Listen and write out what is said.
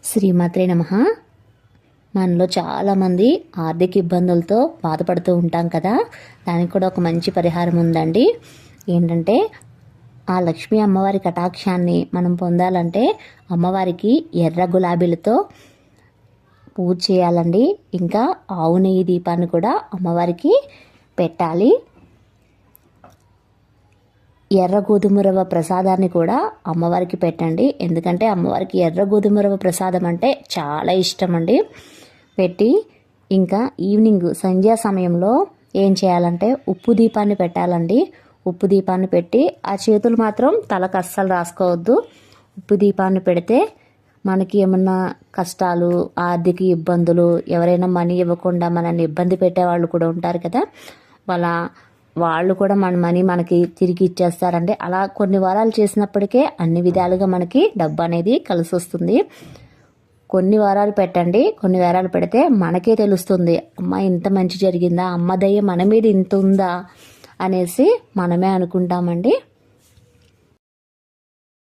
శ్రీమాత్రే నమః. మనలో చాలామంది ఆర్థిక ఇబ్బందులతో బాధపడుతూ ఉంటాం కదా. దానికి కూడా ఒక మంచి పరిహారం ఉందండి. ఏంటంటే ఆ లక్ష్మీ అమ్మవారి కటాక్షాన్ని మనం పొందాలంటే అమ్మవారికి ఎర్ర గులాబీలతో పూజ చేయాలండి. ఇంకా ఆవు నెయ్యి దీపాన్ని కూడా అమ్మవారికి పెట్టాలి. ఎర్ర గోధుమ రవ్వ ప్రసాదాన్ని కూడా అమ్మవారికి పెట్టండి. ఎందుకంటే అమ్మవారికి ఎర్ర గోధుమ రవ్వ ప్రసాదం అంటే చాలా ఇష్టం అండి. పెట్టి ఇంకా ఈవినింగ్ సంధ్యా సమయంలో ఏం చేయాలంటే ఉప్పు దీపాన్ని పెట్టాలండి. ఉప్పు దీపాన్ని పెట్టి ఆ చేతులు మాత్రం తలకు అస్సలు రాసుకోవద్దు. ఉప్పు దీపాన్ని పెడితే మనకి ఏమన్నా కష్టాలు, ఆర్థిక ఇబ్బందులు, ఎవరైనా మనీ ఇవ్వకుండా మనల్ని ఇబ్బంది పెట్టేవాళ్ళు కూడా ఉంటారు కదా, వాళ్ళు కూడా మన మనీ మనకి తిరిగి ఇచ్చేస్తారండి. అలా కొన్ని వారాలు చేసినప్పటికే అన్ని విధాలుగా మనకి డబ్బు అనేది కలిసి వస్తుంది. కొన్ని వారాలు పెట్టండి. కొన్ని వారాలు పెడితే మనకే తెలుస్తుంది, అమ్మ ఇంత మంచి జరిగిందా, అమ్మ దయ మన మీద ఇంత ఉందా అనేసి మనమే అనుకుంటామండి.